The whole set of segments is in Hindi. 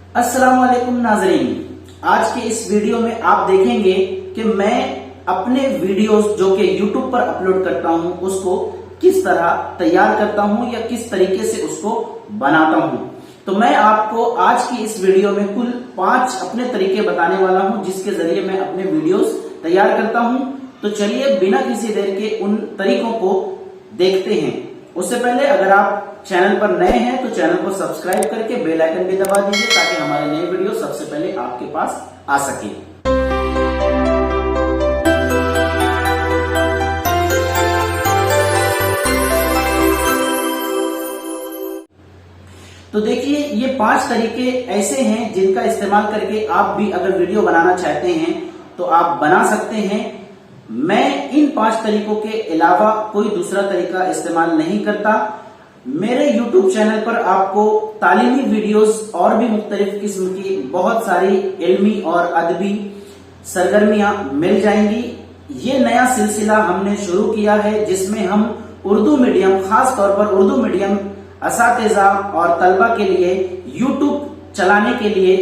अस्सलाम वालेकुम नाज़रीन। आज के इस वीडियो में आप देखेंगे कि मैं अपने वीडियोस जो कि YouTube पर अपलोड करता हूं उसको किस तरह तैयार करता हूं या किस तरीके से उसको बनाता हूं। तो मैं आपको आज की इस वीडियो में कुल 5 अपने तरीके बताने वाला हूं जिसके जरिए मैं अपने वीडियोस तैयार करता हूं। तो चलिए बिना किसी देर के उन तरीकों को देखते हैं। उससे पहले अगर आप चैनल पर नए हैं तो चैनल को सब्सक्राइब करके बेल आइकन भी दबा दीजिए ताकि हमारे नए वीडियो सबसे पहले आपके पास आ सके। तो देखिए ये 5 तरीके ऐसे हैं जिनका इस्तेमाल करके आप भी अगर वीडियो बनाना चाहते हैं तो आप बना सकते हैं। मैं इन 5 तरीकों के अलावा कोई दूसरा तरीका इस्तेमाल नहीं करता। मेरे YouTube चैनल पर आपको तालीमी वीडियोस और भी मुख्तलिफ किस्म की बहुत सारी इल्मी और अदबी सरगर्मियां मिल जाएंगी। ये नया सिलसिला हमने शुरू किया है जिसमें हम उर्दू मीडियम, खास तौर पर उर्दू मीडियम असातिज़ा और तलबा के लिए YouTube चलाने के लिए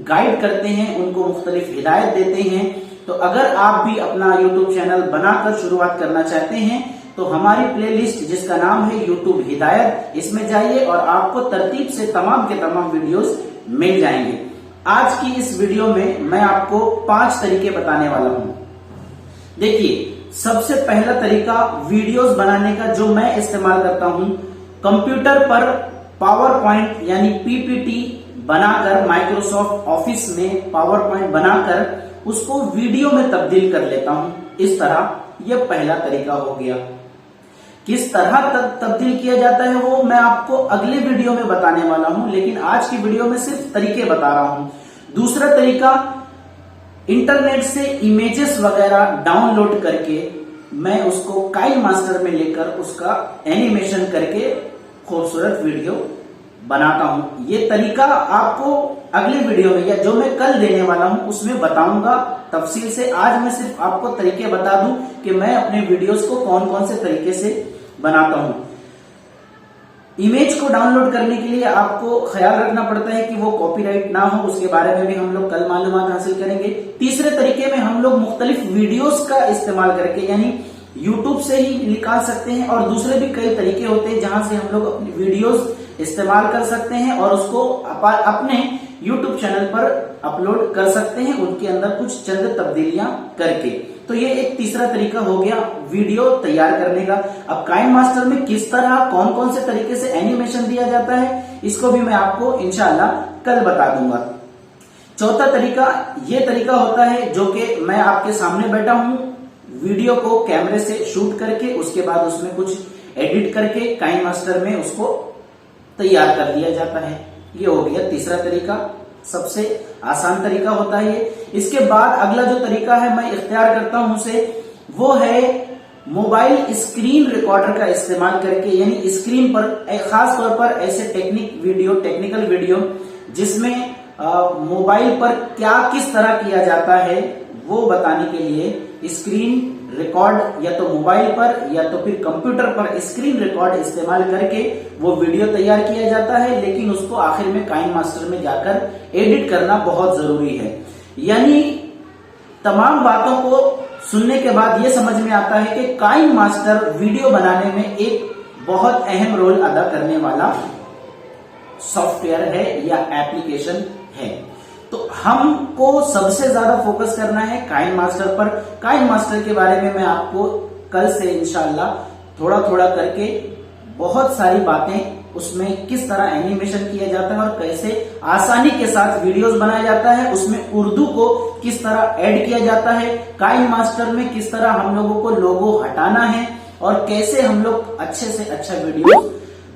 गाइड करते हैं, उनको मुख्तलिफ हिदायत देते हैं। तो अगर आप भी अपना YouTube चैनल बनाकर शुरुआत करना चाहते हैं तो हमारी प्लेलिस्ट जिसका नाम है YouTube हिदायत, इसमें जाइए और आपको तरतीब से तमाम के तमाम वीडियोस मिल जाएंगे। आज की इस वीडियो में मैं आपको 5 तरीके बताने वाला हूं। देखिए सबसे पहला तरीका वीडियोस बनाने का जो मैं इस्तेमाल करता हूं, कंप्यूटर पर पावर पॉइंट यानी पीपीटी बनाकर, माइक्रोसॉफ्ट ऑफिस में पावर पॉइंट बनाकर उसको वीडियो में तब्दील कर लेता हूं। इस तरह यह पहला तरीका हो गया। किस तरह तब्दील किया जाता है वो मैं आपको अगले वीडियो में बताने वाला हूं, लेकिन आज की वीडियो में सिर्फ तरीके बता रहा हूं। दूसरा तरीका, इंटरनेट से इमेजेस वगैरह डाउनलोड करके मैं उसको काइनमास्टर में लेकर उसका एनिमेशन करके खूबसूरत वीडियो बनाता हूं। ये तरीका आपको अगले वीडियो में या जो मैं कल देने वाला हूं उसमें बताऊंगा तफसील से। आज मैं सिर्फ आपको तरीके बता दूं कि मैं अपने वीडियोस को कौन कौन से तरीके से बनाता हूं। इमेज को डाउनलोड करने के लिए आपको ख्याल रखना पड़ता है कि वो कॉपीराइट ना हो, उसके बारे में भी हम लोग कल मालूमात हासिल करेंगे। तीसरे तरीके में हम लोग मुख्तलिफ वीडियोस का इस्तेमाल करके यानी यूट्यूब से ही निकाल सकते हैं और दूसरे भी कई तरीके होते हैं जहां से हम लोग अपनी वीडियोस इस्तेमाल कर सकते हैं और उसको अपने यूट्यूब चैनल पर अपलोड कर सकते हैं, उनके अंदर कुछ चंद तब्दीलियां करके। तो ये एक तीसरा तरीका हो गया वीडियो तैयार करने का। अब काइनमास्टर में किस तरह कौन कौन से तरीके से एनिमेशन दिया जाता है इसको भी मैं आपको इंशाअल्लाह कल बता दूंगा। चौथा तरीका ये तरीका होता है जो कि मैं आपके सामने बैठा हूं, वीडियो को कैमरे से शूट करके उसके बाद उसमें कुछ एडिट करके काइनमास्टर में उसको तैयार कर दिया जाता है। ये हो गया तीसरा तरीका, सबसे आसान तरीका होता है ये। इसके बाद अगला जो तरीका है मैं इख्तियार करता हूं उसे, वो है मोबाइल स्क्रीन रिकॉर्डर का इस्तेमाल करके, यानी स्क्रीन पर खास तौर पर ऐसे टेक्निकल वीडियो जिसमें मोबाइल पर क्या किस तरह किया जाता है वो बताने के लिए स्क्रीन रिकॉर्ड या तो मोबाइल पर या तो फिर कंप्यूटर पर स्क्रीन रिकॉर्ड इस्तेमाल करके वो वीडियो तैयार किया जाता है, लेकिन उसको आखिर में काइनमास्टर में जाकर एडिट करना बहुत जरूरी है। यानी तमाम बातों को सुनने के बाद ये समझ में आता है कि काइनमास्टर वीडियो बनाने में एक बहुत अहम रोल अदा करने वाला सॉफ्टवेयर है या एप्लीकेशन है। तो हमको सबसे ज्यादा फोकस करना है काइनमास्टर पर। काइनमास्टर के बारे में मैं आपको कल से इंशाअल्लाह थोड़ा थोड़ा करके बहुत सारी बातें, उसमें किस तरह एनिमेशन किया जाता है और कैसे आसानी के साथ वीडियोस बनाया जाता है, उसमें उर्दू को किस तरह ऐड किया जाता है, काइनमास्टर में किस तरह हम लोगों को लोगो हटाना है और कैसे हम लोग अच्छे से अच्छा वीडियो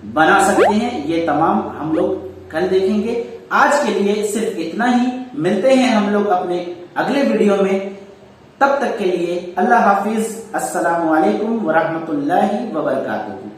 बना सकते हैं, ये तमाम हम लोग कल देखेंगे। आज के लिए सिर्फ इतना ही। मिलते हैं हम लोग अपने अगले वीडियो में। तब तक के लिए अल्लाह हाफिज। अस्सलामु अलैकुम वरहमतुल्लाहि वबरकातुहू।